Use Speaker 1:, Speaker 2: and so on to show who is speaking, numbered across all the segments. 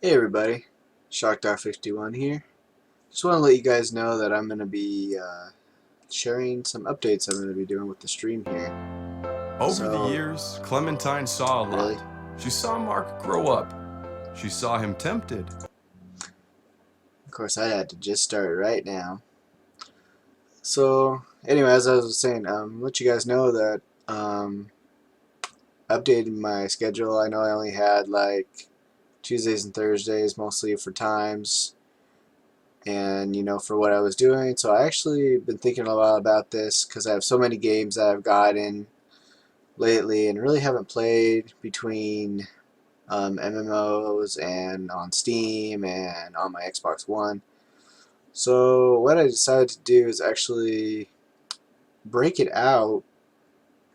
Speaker 1: Hey everybody, Shockdoc51 here. Just want to let you guys know that I'm going to be sharing some updates I'm going to be doing with the stream here.
Speaker 2: Over the
Speaker 1: So,
Speaker 2: years, Clementine saw a
Speaker 1: really?
Speaker 2: lot. She saw Mark grow up. She saw him tempted.
Speaker 1: Of course I had to just start right now. So, anyway, as I was saying, let you guys know that updated my schedule. I know I only had like Tuesdays and Thursdays mostly for times and for what I was doing. So I actually been thinking a lot about this because I have so many games that I've gotten lately and really haven't played between MMOs and on Steam and on my Xbox One. So what I decided to do is actually break it out,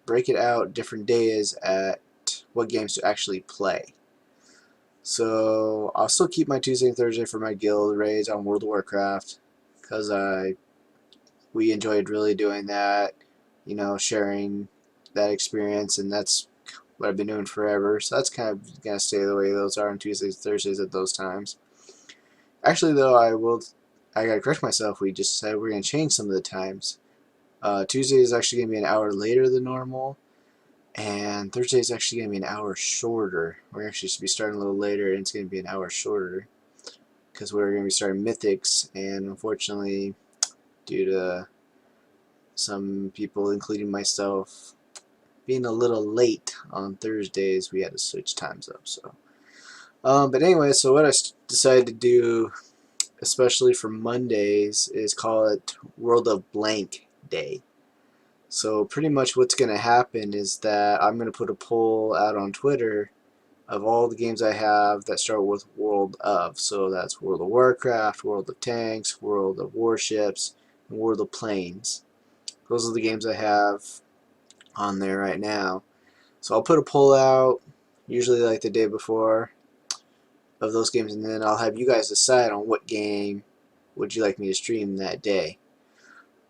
Speaker 1: different days at what games to actually play. So I'll still keep my Tuesday and Thursday for my guild raids on World of Warcraft because we enjoyed really doing that, sharing that experience, and that's what I've been doing forever. So that's kind of gonna stay the way those are on Tuesdays, Thursdays at those times. Actually, though, I gotta correct myself. We just said we're gonna change some of the times. Tuesday is actually gonna be an hour later than normal, and Thursday is actually gonna be an hour shorter. We're actually should be starting a little later, and it's gonna be an hour shorter because we're gonna be starting Mythics, and unfortunately, due to some people, including myself, being a little late on Thursdays, we had to switch times up. But anyway, so what I decided to do, especially for Mondays, is call it World of Blank Day. So pretty much what's going to happen is that I'm going to put a poll out on Twitter of all the games I have that start with World of. So that's World of Warcraft, World of Tanks, World of Warships, and World of Planes. Those are the games I have on there right now. So I'll put a poll out, usually like the day before of those games, and then I'll have you guys decide on what game would you like me to stream that day.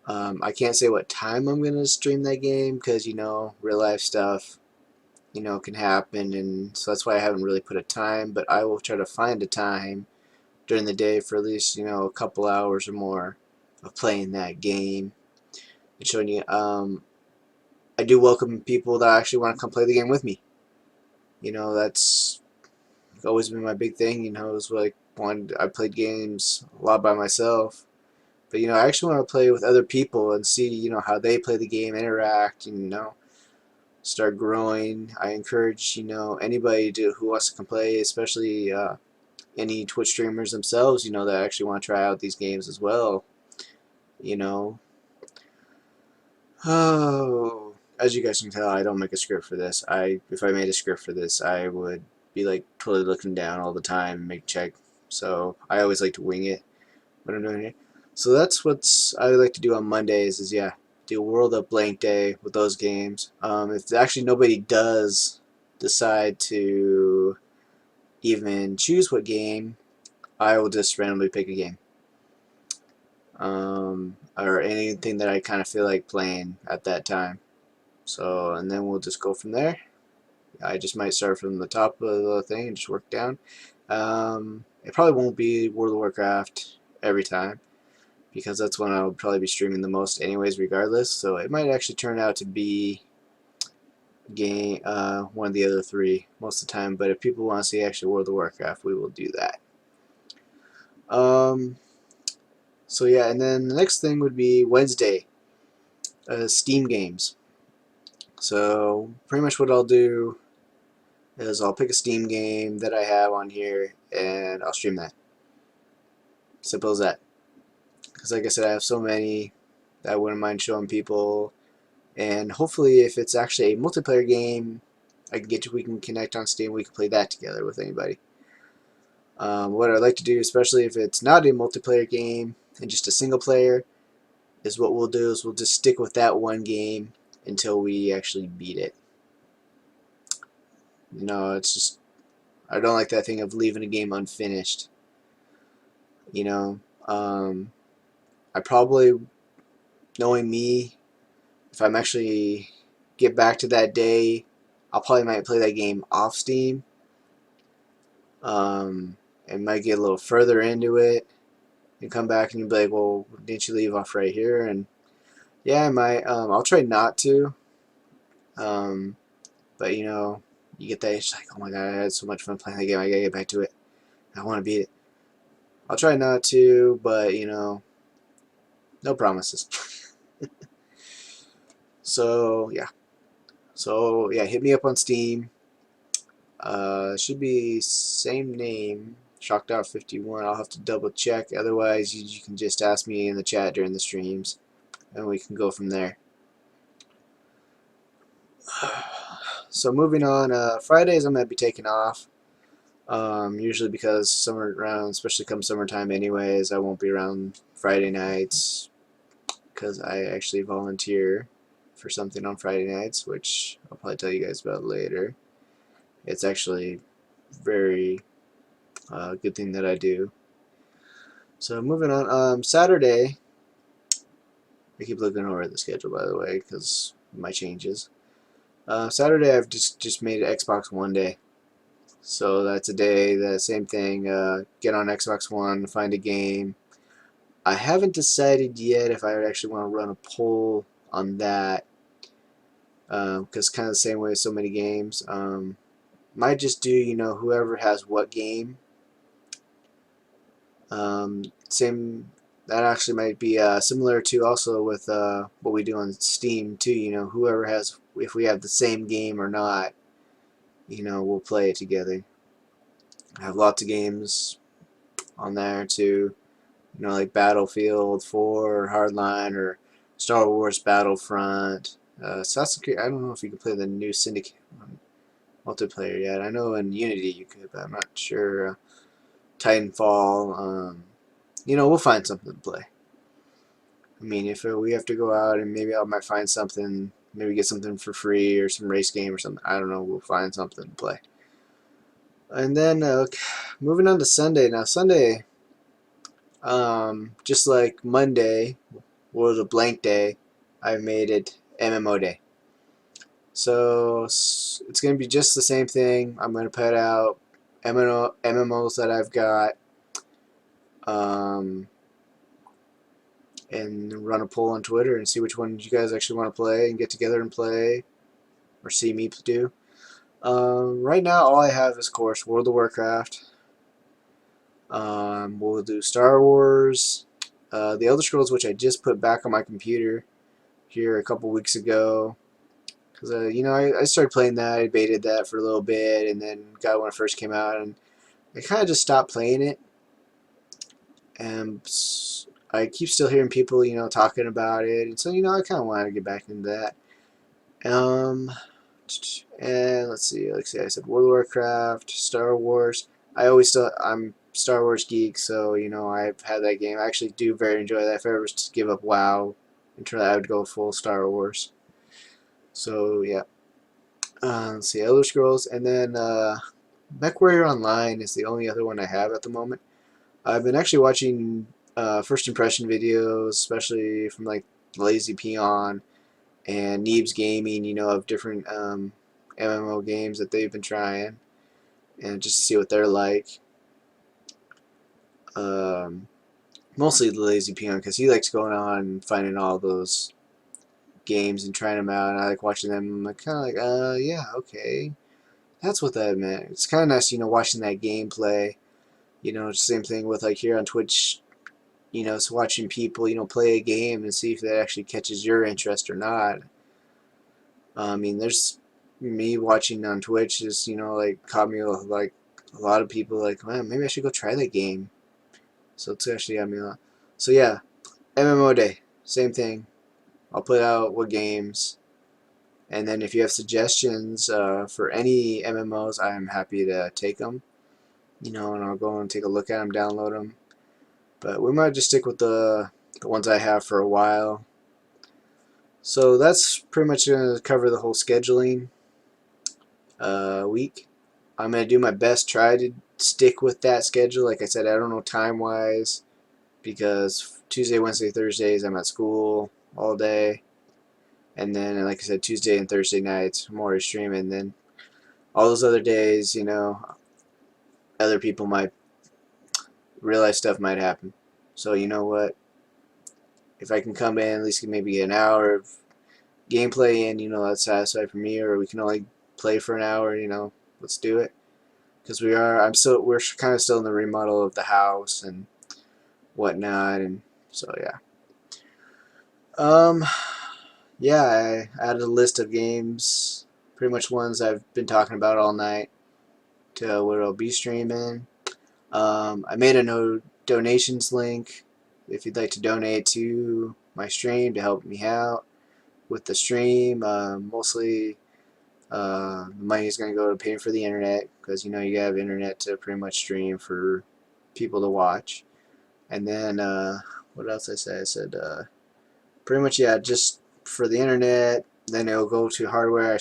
Speaker 1: I can't say what time I'm going to stream that game because, real life stuff, can happen, and so that's why I haven't really put a time, but I will try to find a time during the day for at least, a couple hours or more of playing that game and showing you. I do welcome people that actually want to come play the game with me. That's always been my big thing. It's like I played games a lot by myself, but I actually want to play with other people and see how they play the game, interact, and start growing. I encourage anybody who wants to come play, especially any Twitch streamers themselves, that actually want to try out these games as well. You know, oh, as you guys can tell, I don't make a script for this. If I made a script for this, I would be like totally looking down all the time and make check. So I always like to wing it when I'm doing it. So that's what's I like to do on Mondays is do a World of Blank Day with those games. If actually nobody does decide to even choose what game, I will just randomly pick a game. Or anything that I kind of feel like playing at that time. So, and then we'll just go from there. I just might start from the top of the thing and just work down. It probably won't be World of Warcraft every time because that's when I'll probably be streaming the most anyways regardless. So it might actually turn out to be one of the other three most of the time. But if people want to see actually World of Warcraft, we will do that. So yeah, and then the next thing would be Wednesday, Steam games. So pretty much what I'll do is I'll pick a Steam game that I have on here and I'll stream that. Simple as that. Because like I said, I have so many that I wouldn't mind showing people. And hopefully if it's actually a multiplayer game, we can connect on Steam, we can play that together with anybody. What I'd like to do, especially if it's not a multiplayer game and just a single player, is what we'll do is we'll just stick with that one game until we actually beat it. It's just I don't like that thing of leaving a game unfinished. You know, I probably, knowing me, if I'm actually get back to that day, I'll probably might play that game off Steam. and might get a little further into it and come back and you'll be like, well, didn't you leave off right here? And yeah, I might. I'll try not to. Um, but you get that. It's like, oh my god, I had so much fun playing the game. I gotta get back to it. I want to beat it. I'll try not to, but no promises. So yeah. So yeah, hit me up on Steam. Should be same name, Shockdoc51. I'll have to double check. Otherwise, you can just ask me in the chat during the streams, and we can go from there. So moving on, Fridays I'm gonna be taking off. Usually because summer around, especially come summertime, anyways, I won't be around Friday nights because I actually volunteer for something on Friday nights, which I'll probably tell you guys about later. It's actually very good thing that I do. So moving on, Saturday. I keep looking over at the schedule, by the way, because my changes. Saturday I've just made it Xbox One day. So that's a day, the same thing, get on Xbox One, find a game. I haven't decided yet if I would actually want to run a poll on that, because kind of the same way as so many games. Might just do, whoever has what game. Same, that actually might be similar to also with what we do on Steam too, whoever has, if we have the same game or not, we'll play it together. I have lots of games on there too, like Battlefield 4 or Hardline or Star Wars Battlefront. Assassin's Creed, I don't know if you can play the new Syndicate multiplayer yet. I know in Unity you could, but I'm not sure. Titanfall, we'll find something to play. I mean, if we have to go out and maybe I might find something, maybe get something for free or some race game or something. I don't know. We'll find something to play. And then moving on to Sunday. Now Sunday, just like Monday was a blank day, I made it MMO day. So it's going to be just the same thing. I'm going to put out MMOs that I've got. And run a poll on Twitter and see which ones you guys actually want to play and get together and play or see me do. Right now, all I have is, of course, World of Warcraft. We'll do Star Wars, The Elder Scrolls, which I just put back on my computer here a couple weeks ago. Because, I started playing that, I baited that for a little bit, and then got it when it first came out, and I kind of just stopped playing it. And I keep still hearing people, talking about it, and so, I kind of want to get back into that. And let's see, like I said, World of Warcraft, Star Wars. I'm Star Wars geek, so I've had that game. I actually do very enjoy that. If I ever was to give up WoW, I would go full Star Wars. So yeah, let's see, Elder Scrolls, and then MechWarrior Online is the only other one I have at the moment. I've been actually watching first impression videos, especially from like Lazy Peon and Neebs Gaming, of different MMO games that they've been trying, and just to see what they're like. Mostly the Lazy Peon, because he likes going on and finding all those games and trying them out, and I like watching them. I'm kind of like, yeah, okay, that's what that meant. It's kind of nice, watching that gameplay. Same thing with like here on Twitch. So watching people, play a game and see if that actually catches your interest or not. I mean, there's me watching on Twitch is, like caught me like a lot of people like, man, maybe I should go try that game. So it's actually got me a lot. So yeah, MMO day, same thing. I'll put out what games, and then if you have suggestions for any MMOs, I am happy to take them. And I'll go and take a look at them, download them. But we might just stick with the ones I have for a while. So that's pretty much going to cover the whole scheduling week. I'm going to do my best, try to stick with that schedule. Like I said, I don't know time-wise, because Tuesday, Wednesday, Thursdays I'm at school all day. And then, like I said, Tuesday and Thursday nights I'm already streaming. Then all those other days, other people might real life stuff might happen. So you know what? If I can come in, at least maybe get an hour of gameplay in, that's satisfied for me. Or we can only play for an hour. Let's do it. Because we're kind of still in the remodel of the house and whatnot, and so yeah. Um, yeah, I added a list of games, pretty much ones I've been talking about all night to what I'll be streaming. I made a no donations link if you'd like to donate to my stream to help me out with the stream. Mostly the money is going to go to paying for the internet because you have internet to pretty much stream for people to watch. And then what else I said? I said pretty much, yeah, just for the internet. Then it'll go to hardware.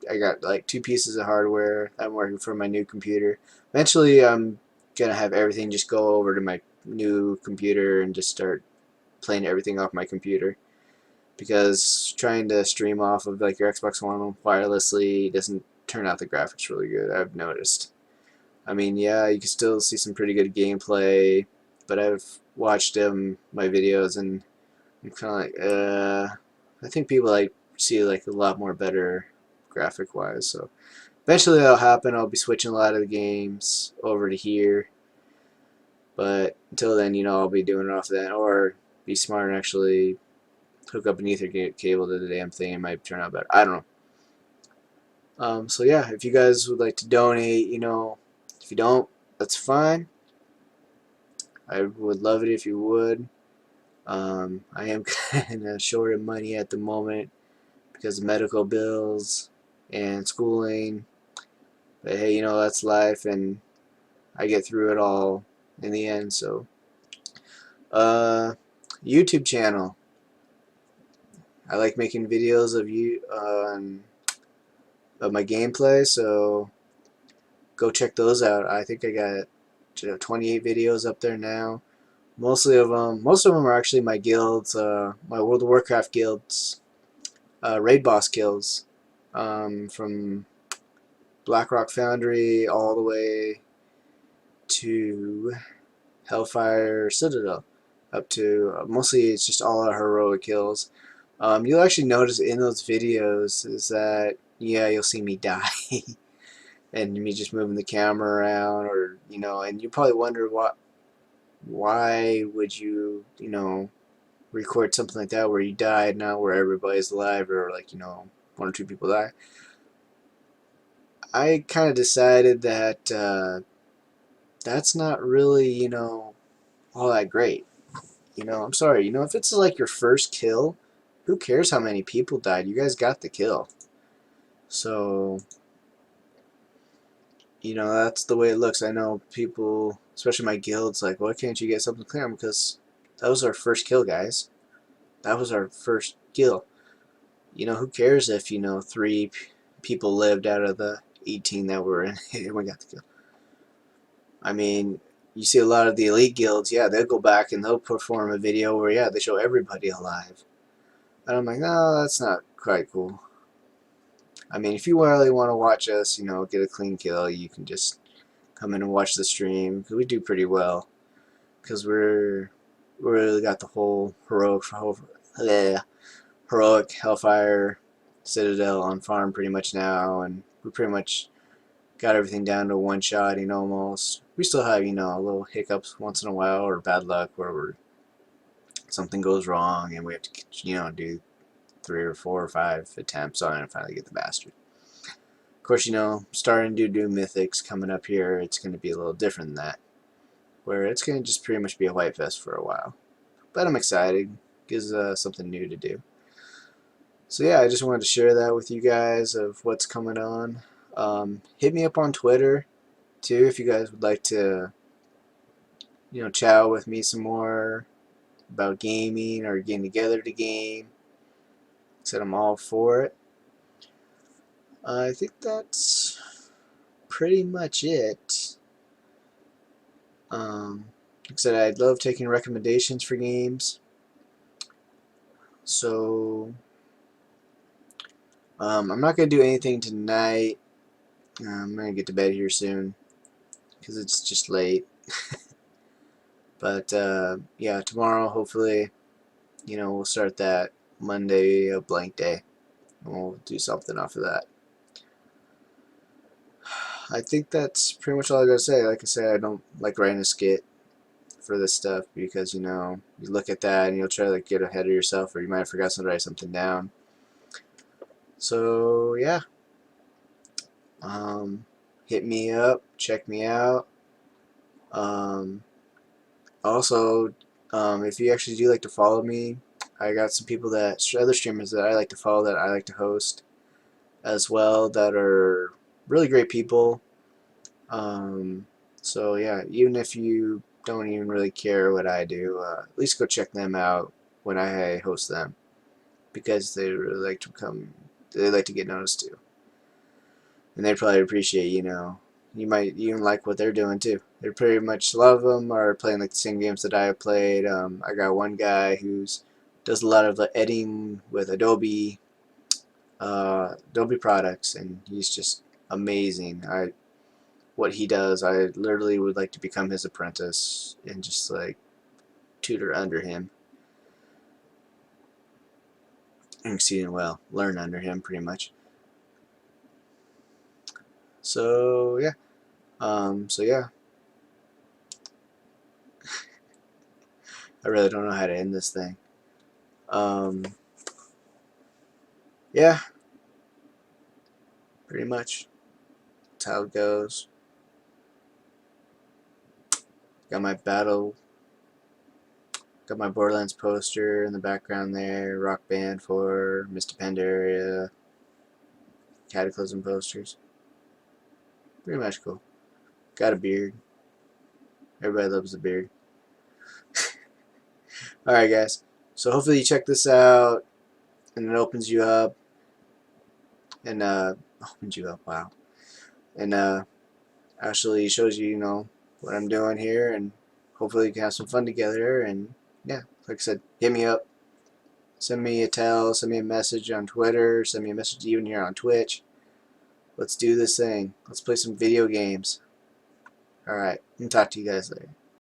Speaker 1: I got like 2 pieces of hardware I'm working for my new computer. Eventually I'm gonna have everything just go over to my new computer and just start playing everything off my computer, because trying to stream off of like your Xbox One wirelessly doesn't turn out the graphics really good, I've noticed. I mean, yeah, you can still see some pretty good gameplay, but I've watched my videos and I'm kind of I think people like see like a lot more better graphic wise. So eventually that'll happen. I'll be switching a lot of the games over to here, but until then, I'll be doing it off then, or be smart and actually hook up an Ethernet cable to the damn thing. It might turn out better. I don't know. So yeah, if you guys would like to donate, if you don't, that's fine. I would love it if you would. I am kind of short of money at the moment because of medical bills and schooling. But hey, that's life, and I get through it all in the end. So, uh, YouTube channel. I like making videos of my gameplay, so go check those out. I think I got 28 videos up there now. Most of them are actually my guilds, my World of Warcraft guilds, raid boss kills, from Blackrock Foundry all the way to Hellfire Citadel, up to mostly it's just all our heroic kills. You'll actually notice in those videos is that, yeah, you'll see me die and me just moving the camera around, or and you probably wonder why would you record something like that where you died, not where everybody's alive, or like 1 or 2 people die. I kind of decided that that's not really all that great. I'm sorry. If it's like your first kill, who cares how many people died? You guys got the kill. So, that's the way it looks. I know people, especially my guilds, like, why can't you get something clear? Because that was our first kill, guys. That was our first kill. Who cares if, 3 people lived out of the 18 that were in it and we got the kill. I mean, you see a lot of the elite guilds, yeah, they'll go back and they'll perform a video where, yeah, they show everybody alive. And I'm like, no, that's not quite cool. I mean, if you really want to watch us, get a clean kill, you can just come in and watch the stream, because we do pretty well. Because we really got the whole heroic Hellfire Citadel on farm pretty much now, and we pretty much got everything down to one shot, almost. We still have, little hiccups once in a while, or bad luck where something goes wrong and we have to, do 3 or 4 or 5 attempts on it and finally get the bastard. Of course, starting to do mythics coming up here, it's going to be a little different than that, where it's going to just pretty much be a white vest for a while. But I'm excited. Gives something new to do. So yeah, I just wanted to share that with you guys of what's coming on. Hit me up on Twitter too if you guys would like to, chat with me some more about gaming or getting together to game. Said I'm all for it. I think that's pretty much it. Like I said, I love taking recommendations for games. So I'm not gonna do anything tonight. I'm gonna get to bed here soon because it's just late. But yeah, tomorrow hopefully, we'll start that Monday a blank day. We'll do something off of that. I think that's pretty much all I gotta say. Like I said, I don't like writing a skit for this stuff because you look at that and you'll try to like get ahead of yourself, or you might have forgot to write something down. So yeah, um, hit me up, check me out. Um, Also, if you actually do like to follow me, I got some people other streamers that I like to follow that I like to host as well that are really great people. Um, so yeah, even if you don't even really care what I do, at least go check them out when I host them because they really like to come. They like to get noticed too, and they probably appreciate. You might even like what they're doing too. They're pretty much a lot of them are playing like the same games that I have played. I got one guy who's does a lot of the editing with Adobe products, and he's just amazing. What he does, I literally would like to become his apprentice and just like tutor under him. Exceeding well, learn under him pretty much. So yeah, so yeah, I really don't know how to end this thing. Um, yeah, pretty much. That's how it goes. Got my battle, got my Borderlands poster in the background there. Rock Band for Mr. Pandaria. Cataclysm posters. Pretty much cool. Got a beard. Everybody loves a beard. Alright, guys. So hopefully you check this out and it opens you up. And, opens you up, wow. And, actually shows you, what I'm doing here. And hopefully you can have some fun together. And, yeah, like I said, hit me up. Send me a send me a message on Twitter, send me a message even here on Twitch. Let's do this thing. Let's play some video games. Alright, and talk to you guys later.